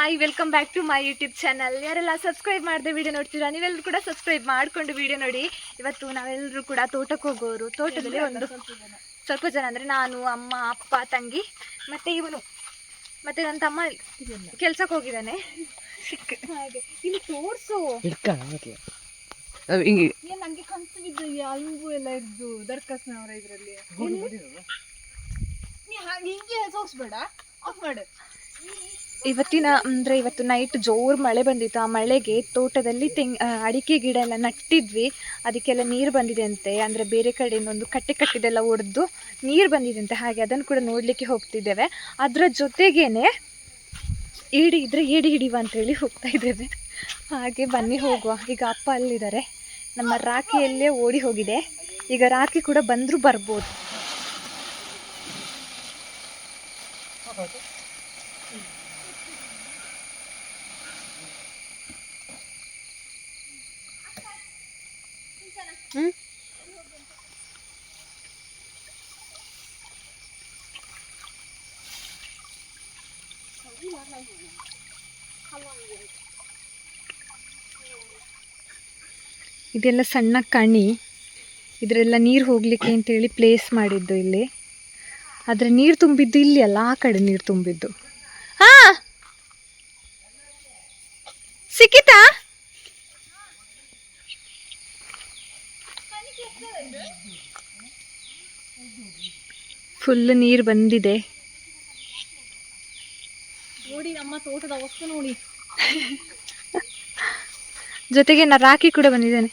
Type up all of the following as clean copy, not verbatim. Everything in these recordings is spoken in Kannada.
Hi, welcome back to my YouTube channel. ಯಾರೆಲ್ಲ ಸಬ್ಸ್ಕ್ರೈಬ್ ಮಾಡದೆ ವಿಡಿಯೋ ನೋಡ್ತೀರಾ, ನೀವೆಲ್ಲರೂ ಕೂಡ ಸಬ್ಸ್ಕ್ರೈಬ್ ಮಾಡಿಕೊಂಡು ವಿಡಿಯೋ ನೋಡಿ. ಇವತ್ತು ನಾವೆಲ್ಲರೂ ಕೂಡ ತೋಟಕ್ಕೆ ಹೋಗೋರು. ತೋಟದಲ್ಲಿ ಒಂದು ಸ್ವಲ್ಪ ಜನ ಅಂದರೆ ನಾನು, ಅಮ್ಮ, ಅಪ್ಪ, ತಂಗಿ ಮತ್ತು ಇವನು ಮತ್ತು ನನ್ನ ತಮ್ಮ ಕೆಲ್ಸಕ್ಕೆ ಹೋಗಿದ್ದಾನೆ. ಹಾಗೆ ಇಲ್ಲಿ ತೋರಿಸು ನಂಗೆ ಕನ್ಸು ಬಿದ್ದು ಅಲ್ಬು ಎಲ್ಲ ಇದ್ದು ದರ್ಕಸ್ನವರ ಇದರಲ್ಲಿ ಹಿಂಗೆ ಸೋಸ್ಬೇಡ, ಆಫ್ ಮಾಡು. ಇವತ್ತು ನೈಟ್ ಜೋರು ಮಳೆ ಬಂದಿತ್ತು. ಆ ಮಳೆಗೆ ತೋಟದಲ್ಲಿ ಅಡಿಕೆ ಗಿಡ ಎಲ್ಲ ನಟ್ಟಿದ್ವಿ, ಅದಕ್ಕೆಲ್ಲ ನೀರು ಬಂದಿದೆ ಅಂತೆ. ಅಂದರೆ ಬೇರೆ ಕಡೆಯಿಂದ ಒಂದು ಕಟ್ಟಿದೆಲ್ಲ ಒಡೆದು ನೀರು ಬಂದಿದೆ ಅಂತೆ. ಹಾಗೆ ಅದನ್ನು ಕೂಡ ನೋಡಲಿಕ್ಕೆ ಹೋಗ್ತಿದ್ದೇವೆ. ಅದರ ಜೊತೆಗೇನೆ ಏಡಿ ಇದ್ದರೆ ಏಡಿ ಹಿಡಿಯುವ ಅಂತೇಳಿ ಹೋಗ್ತಾ ಇದ್ದೇವೆ. ಹಾಗೆ ಬನ್ನಿ ಹೋಗುವ. ಈಗ ಅಪ್ಪ ಅಲ್ಲಿದ್ದಾರೆ, ನಮ್ಮ ರಾಖಿಯಲ್ಲೇ ಓಡಿ ಹೋಗಿದೆ. ಈಗ ರಾಖಿ ಕೂಡ ಬಂದರೂ ಬರ್ಬೋದು. ಇದೆಲ್ಲ ಸಣ್ಣ ಕಣಿ, ಇದರೆಲ್ಲ ನೀರು ಹೋಗಲಿಕ್ಕೆ ಅಂತೇಳಿ ಪ್ಲೇಸ್ ಮಾಡಿದ್ದು ಇಲ್ಲಿ. ಆದರೆ ನೀರು ತುಂಬಿದ್ದು ಇಲ್ಲಿ ಅಲ್ಲ, ಆ ಕಡೆ ನೀರು ತುಂಬಿದ್ದು. ಹಾ, ಸಿಕ್ಕಿತಾ? ಫುಲ್ ನೀರು ಬಂದಿದೆ ನೋಡಿ, ನಮ್ಮ ತೋಟದ ಅವಸ್ಥೆ ನೋಡಿ. ಜೊತೆಗೆ ರಾಖಿ ಕೂಡ ಬಂದಿದ್ದಾನೆ.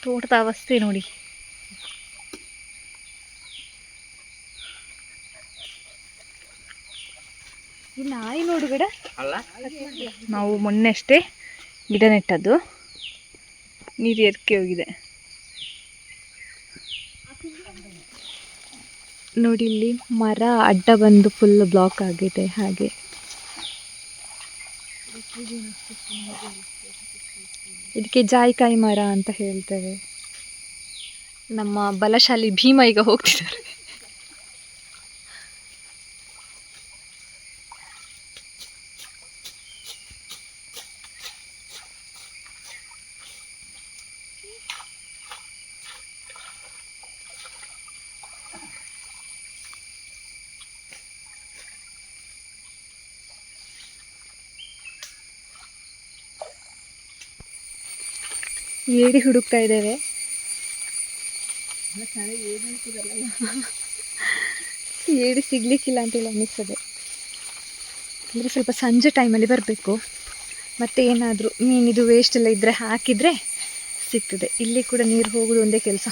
ತೋಟದ ಅವಸ್ಥೆ ನೋಡಿ. ಈ ನಾಯಿ ನೋಡು ಗಿಡ. ನಾವು ಮೊನ್ನೆ ಅಷ್ಟೇ ಗಿಡ ನೆಟ್ಟದ್ದು, ನೀರು ಎರ್ಕೆ ಹೋಗಿದೆ ನೋಡಿ. ಇಲ್ಲಿ ಮರ ಅಡ್ಡ ಬಂದು ಫುಲ್ ಬ್ಲಾಕ್ ಆಗಿದೆ. ಹಾಗೆ ಇದಕ್ಕೆ ಜಾಯಿಕಾಯಿ ಮರ ಅಂತ ಹೇಳ್ತೇವೆ. ನಮ್ಮ ಬಲಶಾಲಿ ಭೀಮ ಈಗ ಹೋಗ್ತಿದ್ದಾರೆ. ಏಡಿ ಹುಡುಕ್ತಾ ಇದ್ದೇವೆ. ಏಡಿ ಸಿಗ್ಲಿಕ್ಕಿಲ್ಲ ಅಂತೇಳಿ ಅನ್ನಿಸ್ತದೆ. ಅಂದರೆ ಸ್ವಲ್ಪ ಸಂಜೆ ಟೈಮಲ್ಲಿ ಬರಬೇಕು. ಮತ್ತು ಏನಾದರೂ ಮೀನಿದು ವೇಸ್ಟ್ ಎಲ್ಲ ಇದ್ದರೆ ಹಾಕಿದರೆ ಸಿಗ್ತದೆ. ಇಲ್ಲಿ ಕೂಡ ನೀರು ಹೋಗೋದು ಒಂದೇ ಕೆಲಸ.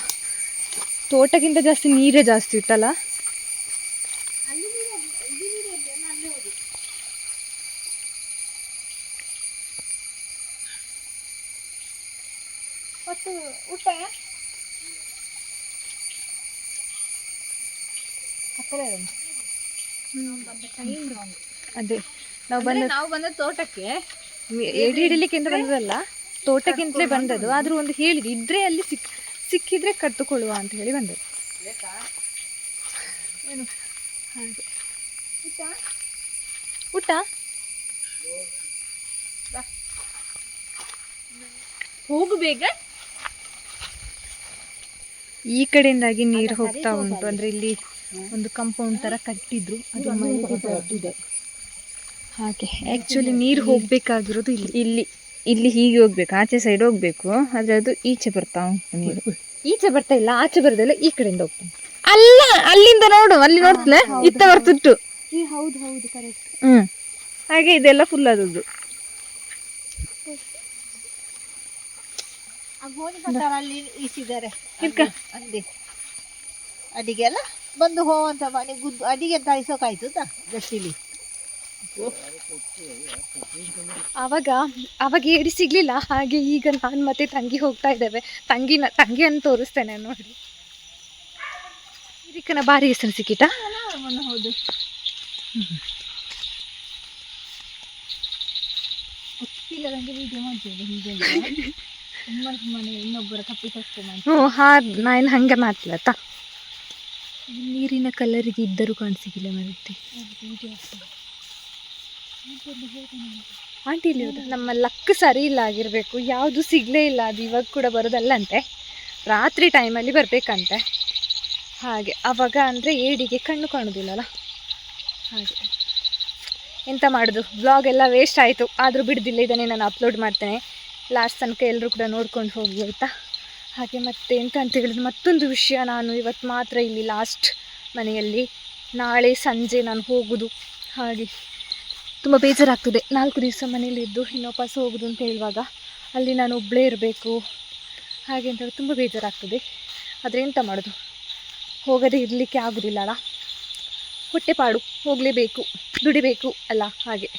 ತೋಟಕ್ಕಿಂತ ಜಾಸ್ತಿ ನೀರೇ ಜಾಸ್ತಿ ಇತ್ತಲ್ಲ. ಊಟ ಅದೇ ನಾವು ಬಂದ ತೋಟಕ್ಕೆ ಏಡಿ ಹಿಡಿಲಿಕ್ಕೆ ಅಂತ ಬಂದದಲ್ಲ, ತೋಟಕ್ಕಿಂತಲೇ ಬಂದದ್ದು. ಆದರೂ ಒಂದು ಹೇಳಿದ್ರು, ಇದ್ರೆ ಅಲ್ಲಿ ಸಿಕ್ಕಿದ್ರೆ ಕಟ್ಟುಕೊಳ್ಳುವ ಅಂತ ಹೇಳಿ ಬಂದದ್ದು. ಏನು ಹಾಗೆ ಊಟ ಹೋಗು ಬೇಗ. ಈ ಕಡೆಯಿಂದಾಗಿ ನೀರು ಹೋಗ್ತಾ ಉಂಟು. ಅಂದರೆ ಇಲ್ಲಿ ಒಂದು ಕಾಂಪೌಂಡ್ ಥರ ಕಟ್ಟಿದ್ರು, ಅದು ಮಳೆಗೆ ಹಾಗೆ. ಆ್ಯಕ್ಚುಲಿ ನೀರು ಹೋಗಬೇಕಾಗಿರೋದು ಇಲ್ಲಿ ಹೀಗೆ ಹೋಗ್ಬೇಕು, ಆಚೆ ಸೈಡ್ ಹೋಗ್ಬೇಕು. ಆದರೆ ಅದು ಈಚೆ ಬರ್ತಾ ಉಂಟು ನೀರು. ಈಚೆ ಬರ್ತಾ ಇಲ್ಲ, ಆಚೆ ಬರೋದಿಲ್ಲ, ಈ ಕಡೆಯಿಂದ ಹೋಗ್ತಾನೆ. ಅಲ್ಲ, ಅಲ್ಲಿಂದ ನೋಡು, ಅಲ್ಲಿ ನೋಡ್ತಲೆ ಇತ್ತ ಬರ್ತಿತ್ತು. ಹೌದು ಹೌದು, ಕರೆಕ್ಟ್. ಹಾಗೆ ಇದೆಲ್ಲ ಫುಲ್ ಆದದ್ದು. ಅಲ್ಲಿ ಇಸಿದ್ದಾರೆ ಅಡಿಗೆಲ್ಲ ಬಂದು ಹೋವಂತ ಮನೆ ಗುದ್ದು ಅಡಿಗೆ ಅಂತ ಇಸೋಕಾಯ್ತು ಗಟ್ಟಿಲಿ. ಅವಾಗ ಏಡಿ ಸಿಗ್ಲಿಲ್ಲ. ಹಾಗೆ ಈಗ ನಾನು ಮತ್ತೆ ತಂಗಿ ಹೋಗ್ತಾ ಇದ್ದೇವೆ. ತಂಗಿಯನ್ನು ತೋರಿಸ್ತೇನೆ ನೋಡಿ. ಇದಕ್ಕನ ಭಾರಿ ಹೆಸರು ಸಿಕ್ಕಿಟ. ಹೌದು, ಗೊತ್ತಿಲ್ಲ, ನನಗೆ ವಿಡಿಯೋ ಮಾಡ್ತೇವೆ ಹೀಗೆ. ತುಂಬ ಸುಮ್ಮನೆ ಇನ್ನೊಬ್ಬರ ತಪ್ಪಿತಸ್ಥೆ ಮಾಡಿ. ಹ್ಞೂ ನಾನು ಹಾಗೆ ಮಾತ್ಲತ್ತ ನೀರಿನ ಕಲರಿಗೆ ಇದ್ದರೂ ಕಾಣಿಸಿಗಿಲ್ಲ ಮರುತ್ತೆ. ಆಂಟಿ ಇಲ್ಲಿ ಹೋದ ನಮ್ಮ ಲಕ್ ಸರಿ ಇಲ್ಲ ಆಗಿರಬೇಕು, ಯಾವುದು ಸಿಗಲೇ ಇಲ್ಲ. ಅದು ಇವಾಗ ಕೂಡ ಬರೋದಲ್ಲಂತೆ, ರಾತ್ರಿ ಟೈಮಲ್ಲಿ ಬರಬೇಕಂತೆ. ಹಾಗೆ ಆವಾಗ ಅಂದರೆ ಏಡಿಗೆ ಕಣ್ಣು ಕಾಣೋದಿಲ್ಲಲ್ಲ, ಹಾಗೆ ಎಂತ ಮಾಡೋದು. ಬ್ಲಾಗ್ ಎಲ್ಲ ವೇಸ್ಟ್ ಆಯಿತು, ಆದರೂ ಬಿಡೋದಿಲ್ಲ, ಇದನ್ನೇ ನಾನು ಅಪ್ಲೋಡ್ ಮಾಡ್ತೇನೆ. ಲಾಸ್ಟ್ ತನಕ ಎಲ್ಲರೂ ಕೂಡ ನೋಡ್ಕೊಂಡು ಹೋಗಿ ಆಯಿತಾ. ಹಾಗೆ ಮತ್ತೆ ಎಂತ ಅಂತ ಹೇಳಿದ್ರೆ, ಮತ್ತೊಂದು ವಿಷಯ, ನಾನು ಇವತ್ತು ಮಾತ್ರ ಇಲ್ಲಿ ಲಾಸ್ಟ್ ಮನೆಯಲ್ಲಿ, ನಾಳೆ ಸಂಜೆ ನಾನು ಹೋಗೋದು. ಹಾಗೆ ತುಂಬ ಬೇಜಾರಾಗ್ತದೆ, 4 ದಿವಸ ಮನೇಲಿದ್ದು ಇನ್ನು ವಾಪಸ್ ಹೋಗೋದು ಅಂತ ಹೇಳುವಾಗ ಅಲ್ಲಿ ನಾನು ಒಬ್ಬಳೇ ಇರಬೇಕು ಹಾಗೆ ಅಂತ ಹೇಳಿ ತುಂಬ ಬೇಜಾರಾಗ್ತದೆ. ಆದರೆ ಎಂತ ಮಾಡೋದು, ಹೋಗದೆ ಇರಲಿಕ್ಕೆ ಆಗೋದಿಲ್ಲಲ್ಲ, ಹೊಟ್ಟೆಪಾಡು, ಹೋಗಲೇಬೇಕು, ದುಡಿಬೇಕು ಅಲ್ಲ, ಹಾಗೆ.